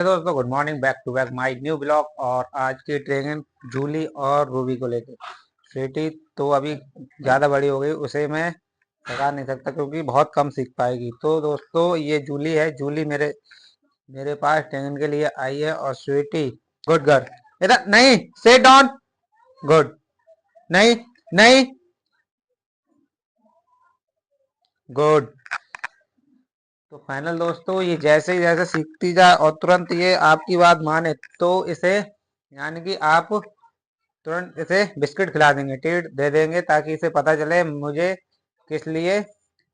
दोस्तों good morning, back to back my new blog. और आज की ट्रेनिंग जूली और रूबी को लेकर। स्वीटी तो अभी ज़्यादा बड़ी हो गई, उसे मैं सिखा नहीं सकता क्योंकि बहुत कम सीख पाएगी। तो दोस्तों ये जूली है। जूली मेरे मेरे पास ट्रेनिंग के लिए आई है। और स्वीटी गुड गर्ल, इधर नहीं, सिट डाउन। गुड, नहीं नहीं, गुड। तो फाइनल दोस्तों ये जैसे ही जैसे सीखती जाए और तुरंत ये आपकी बात माने तो इसे यानी कि आप तुरंत इसे बिस्किट खिला देंगे, ट्रीट दे देंगे, ताकि इसे पता चले मुझे किस लिए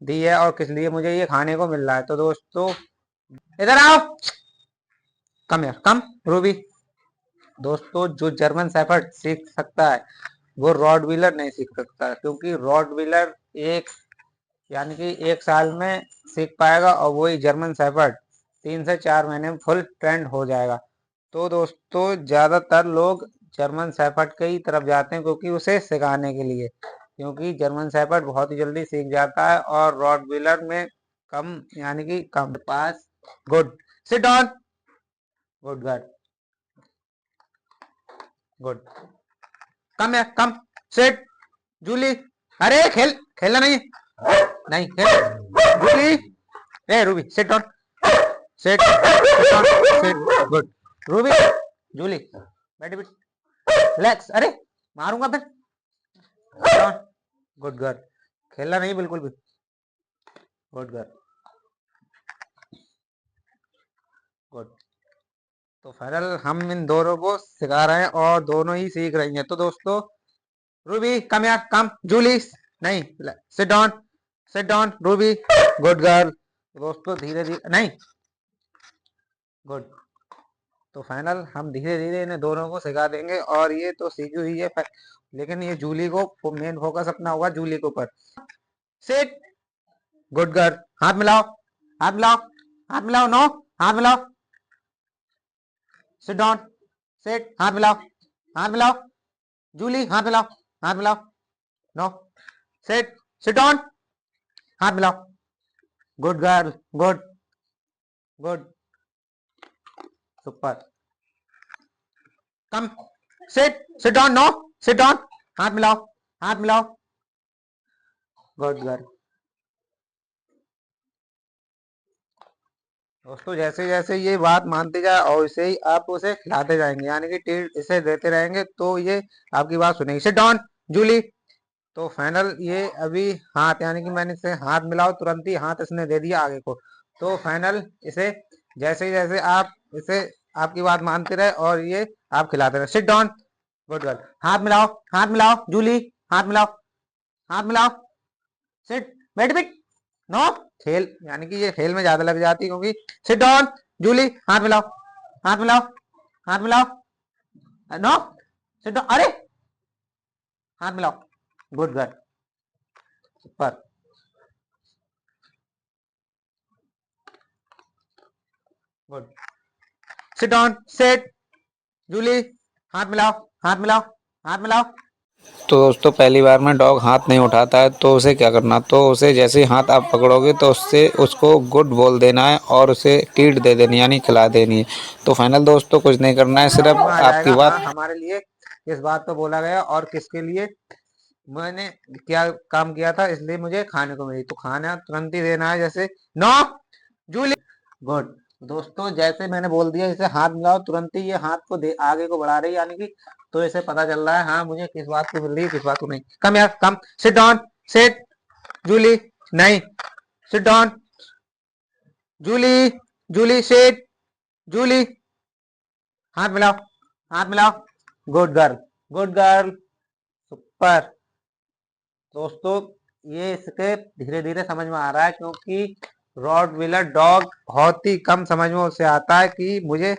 दी है और किस लिए मुझे ये खाने को मिल रहा है। तो दोस्तों इधर आओ, कम यार कम। रूबी दोस्तों, जो जर्मन शेफर्ड सीख सकता है वो रॉटवीलर नहीं सीख सकता, क्योंकि रॉटवीलर एक यानी कि 1 साल में सीख पाएगा और वही जर्मन शेफर्ड 3 से 4 महीने में फुल ट्रेंड हो जाएगा। तो दोस्तों ज्यादातर लोग जर्मन शेफर्ड की ही तरफ जाते हैं क्योंकि उसे सिखाने के लिए, क्योंकि जर्मन शेफर्ड बहुत ही जल्दी सीख जाता है और रॉटवीलर में कम यानी कि कम पास। Good, sit down. Good girl, good, come है कम। सिट जूली, अरे खेलना नहीं है। नहीं खेल जूली। ए Ruby, sit down. Sit down, sit. Good Ruby. Julie बैठी बैठ, रिलैक्स। अरे मारूंगा फिर। गुड गर्ल, खेलना नहीं बिल्कुल भी। Good girl, good. तो फाइनल हम इन दोनों को सिखा रहे हैं और दोनों ही सीख रही हैं। तो दोस्तों रूबी कम यार कम। जूली नहीं, sit down, sit down. Ruby good girl. दोस्तों धीरे धीरे नहीं, गुड। तो फाइनल हम धीरे धीरे इन्हें दोनों को सिखा देंगे और ये तो सीखी हुई है, लेकिन ये जूली को मेन फोकस अपना होगा जूली के ऊपर। Sit, good girl. हाथ मिलाओ, हाथ मिलाओ, हाथ मिलाओ। नो, हाथ मिलाओ। Sit down, sit. हाथ मिलाओ, हाथ मिलाओ। जूली हाथ मिलाओ, हाथ मिलाओ। No, sit, sit down. हाथ मिलाओ। Good girl, good, good, super. Come, sit, sit down. No, sit down. हाथ मिलाओ, हाथ मिलाओ। Good girl. दोस्तों जैसे जैसे ये बात मानते जाए और वैसे ही आप उसे खिलाते जाएंगे, यानी कि ट्रीट इसे देते रहेंगे तो ये आपकी बात सुनेगी। Seat down Jully. तो फाइनल ये अभी हाथ यानी कि मैंने इसे हाथ मिलाओ, तुरंत ही हाथ इसने दे दिया आगे को। तो फाइनल इसे जैसे ही जैसे आप इसे आपकी बात मानते रहे और ये आप खिलाते रहे। Seat down, good girl. हाथ मिलाओ, हाथ मिलाओ। जूली हाथ मिलाओ, हाथ मिलाओ। सिट, बैठ बैठ। नो, खेल यानी कि ये खेल में ज्यादा लग जाती है क्योंकि। सिट डाउन जूली, हाथ मिलाओ, हाथ मिलाओ, हाथ मिलाओ। No, sit down. अरे हाथ मिलाओ। Good girl, super, good. Sit down, sit Julie. हाथ मिलाओ, हाथ मिलाओ, हाथ मिलाओ। तो दोस्तों पहली बार में डॉग हाथ नहीं उठाता है तो उसे क्या करना, तो उसे जैसे ही हाथ आप पकड़ोगे तो उससे उसको गुड बोल देना है और उसे ट्रीट दे देनी यानी खिला देनी है। तो फाइनल दोस्तों कुछ नहीं करना है, सिर्फ आ आपकी बात। हाँ हमारे लिए किस बात पे बोला गया और किसके लिए मैंने क्या काम किया था, इसलिए मुझे खाने को मिली, तो खाना तुरंत ही देना है। जैसे नो जूली, गुड। दोस्तों जैसे मैंने बोल दिया इसे हाथ मिलाओ, तुरंत ही ये हाथ को आगे को बढ़ा रही है, यानी कि तो इसे पता चल रहा है हाँ मुझे किस बात को मिल रही है किस बात को नहीं। कम यार come. Sit down, sit Julie. नहीं, sit down Julie, Julie sit Julie. हाथ मिलाओ, हाथ मिलाओ। Good girl, good girl, super. दोस्तों ये इसके धीरे धीरे समझ में आ रहा है क्योंकि रॉटवीलर डॉग बहुत ही कम समझ में उसे आता है कि मुझे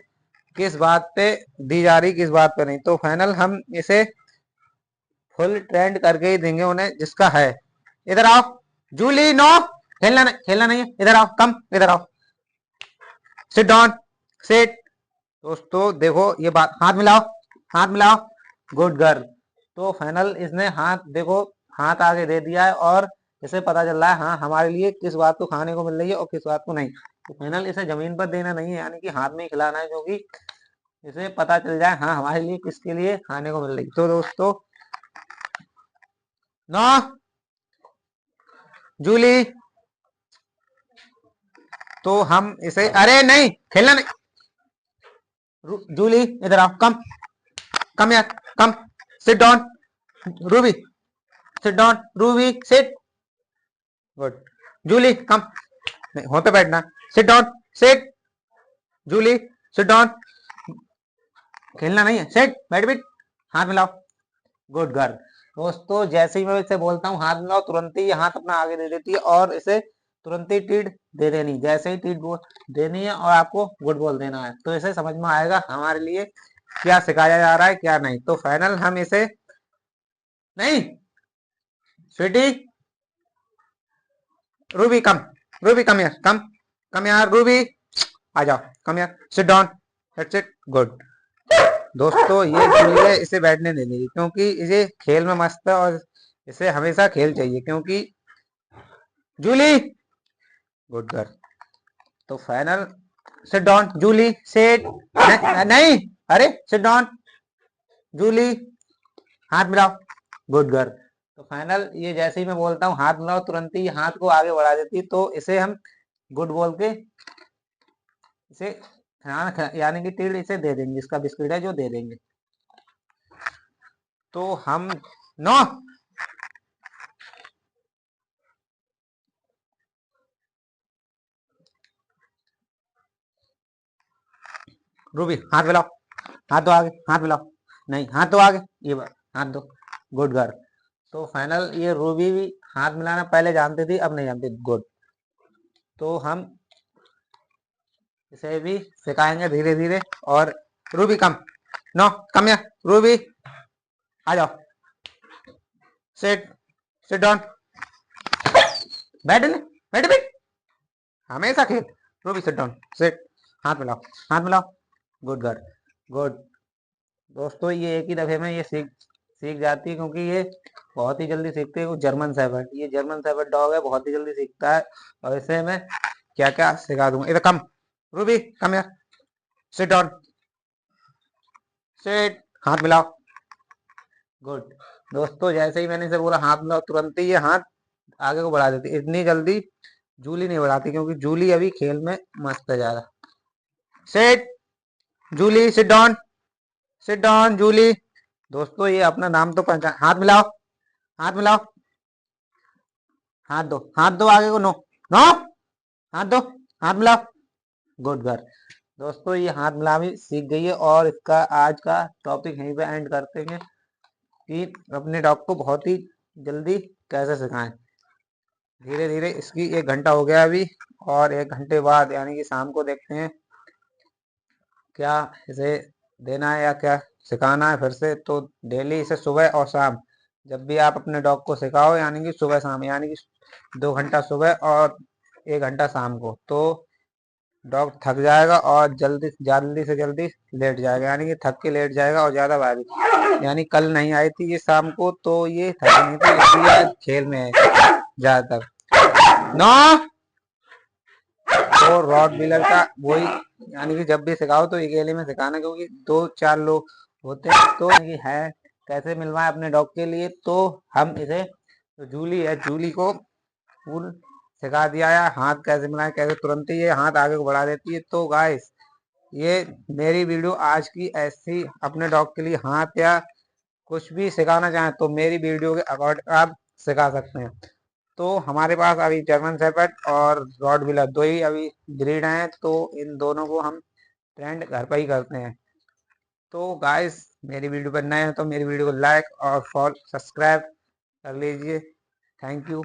किस बात पे दी जा रही किस बात पे नहीं। तो फाइनल हम इसे फुल ट्रेंड करके ही देंगे उन्हें जिसका है। इधर आओ जूली। नो, खेलना नहीं है। इधर आओ कम, इधर आओ। Sit down, sit. दोस्तों देखो ये बात, हाथ मिलाओ, हाथ मिलाओ। Good girl. तो फाइनल इसने हाथ देखो हाथ आगे दे दिया है और इसे पता चल रहा है हाँ हमारे लिए किस बात को खाने को मिल रही है और किस बात को नहीं। तो फाइनल इसे जमीन पर देना नहीं है, यानी कि हाथ में ही खिलाना है, क्योंकि इसे पता चल जाए हाँ हमारे लिए किसके लिए खाने को मिल रही। तो दोस्तों नो जूली, तो हम इसे, अरे नहीं खेलना नहीं, जूली इधर आओ, कम कम यार, come, sit down Ruby, sit down Ruby, sit, good, Julie come, नहीं हो पे बैठना, sit down, sit, Julie sit down, खेलना नहीं है, सिट, बैठ बिट, हाथ मिलाओ, गुड गर्ल। दोस्तों जैसे ही मैं इसे बोलता हूँ हाथ मिलाओ, तुरंत ही ये हाथ अपना आगे दे देती है और इसे तुरंत ही टीट दे देनी, जैसे ही टीट बोल देनी है और आपको गुड बोल देना है, तो इसे समझ में आएगा हमारे लिए क्या सिखाया जा रहा है क्या नहीं। तो फाइनल हम इसे, नहीं स्वीटी, रूबी कम, रूबी कम यार, कम यार रूबी, आ जाओ, कम यार, sit down, that's it, good. दोस्तों ये जूली इसे बैठने नहीं देगी, क्योंकि इसे खेल में मस्त है और इसे हमेशा खेल चाहिए, क्योंकि जूली, गुड गर्ल। तो final, sit down Julie, sit, नहीं, अरे सिट डाउन जूली, हाथ मिलाओ, गुड गर्ल। तो फाइनल ये जैसे ही मैं बोलता हूँ हाथ मिलाओ, तुरंत ही हाथ को आगे बढ़ा देती है, तो इसे हम गुड बोल के इसे यानी कि तीर इसे दे देंगे, इसका बिस्किट है जो दे देंगे। तो हम नो, रूबी हाथ मिलाओ, हाथ दो आगे, हाथ मिलाओ, नहीं हाथ दो आगे, ये बात हाथ दो, गुड गर्ल। तो फाइनल ये रूबी भी हाथ मिलाना पहले जानती थी, अब नहीं जानती, गुड। तो हम इसे भी सिखाएंगे धीरे धीरे। और रूबी कम, नो कम या, रूबी आ जाओ, सिट, सिट डाउन, बैठ ले, बैठ बैठ, हमेशा खेल, रूबी सिट डाउन, सिट, हाथ मिलाओ, हाथ मिलाओ, गुड गर्ल, गुड। दोस्तों ये एक ही दफे में ये सीख सीख जाती है, क्योंकि ये बहुत ही जल्दी सीखते हैं। जर्मन शेफर्ड, ये जर्मन शेफर्ड डॉग है, बहुत ही जल्दी सीखता है। और इसे मैं क्या क्या सिखा दूंगा, इधर कम, रूबी कम यार, सिट डाउन, सिट, हाथ मिलाओ, गुड। दोस्तों जैसे ही मैंने इसे बोला हाथ मिलाओ, तुरंत ही ये हाथ आगे को बढ़ा देती। इतनी जल्दी जूली नहीं बढ़ाती, क्योंकि जूली अभी खेल में मस्त है ज्यादा। Sit Julie, sit down, sit down Julie. दोस्तों ये अपना नाम तो पहचान, हाथ मिलाओ, हाथ मिलाओ, हाथ दो, हाथ दो आगे को, नो नो, हाथ दो, हाथ मिलाओ, गुड गर्ल। दोस्तों ये हाथ मिला भी सीख गई है। और इसका आज का टॉपिक यहीं पे एंड करते हैं कि अपने डॉग को बहुत ही जल्दी कैसे सिखाएं। धीरे धीरे, इसकी 1 घंटा हो गया अभी, और 1 घंटे बाद यानी कि शाम को देखते हैं क्या इसे देना है या क्या सिखाना है फिर से। तो डेली इसे सुबह और शाम, जब भी आप अपने डॉग को सिखाओ, यानी कि सुबह शाम, यानी कि 2 घंटा सुबह और 1 घंटा शाम को, तो डॉग थक जाएगा और जल्दी से जल्दी लेट जाएगा, यानी कि थक के लेट जाएगा। और ज्यादा भारी, यानी कल नहीं आई थी ये शाम को, तो ये थकी नहीं थी, इसलिए आज खेल में है ज्यादातर। नो, तो रॉड व्हीलर का वही, यानी कि जब भी सिखाओ तो अकेले में सिखाना, क्योंकि 2-4 लोग होते हैं। तो ये है कैसे मिलवाए अपने डॉग के लिए, तो हम इसे, तो जूली है, जूली को फुल सिखा दिया है हाथ कैसे मिलाए, कैसे तुरंत ही ये हाथ आगे को बढ़ा देती है। तो गाइस ये मेरी वीडियो आज की ऐसी, अपने डॉग के लिए हाथ या कुछ भी सिखाना चाहें तो मेरी वीडियो के अकॉर्डिंग आप सिखा सकते हैं। तो हमारे पास अभी जर्मन शेफर्ड और रॉड व्हीलर दो ही अभी ब्रीड हैं, तो इन दोनों को हम ट्रेंड घर पर ही करते हैं। तो गाइस मेरी वीडियो पर नए हैं तो मेरी वीडियो को लाइक और फॉलो सब्सक्राइब कर लीजिए। Thank you.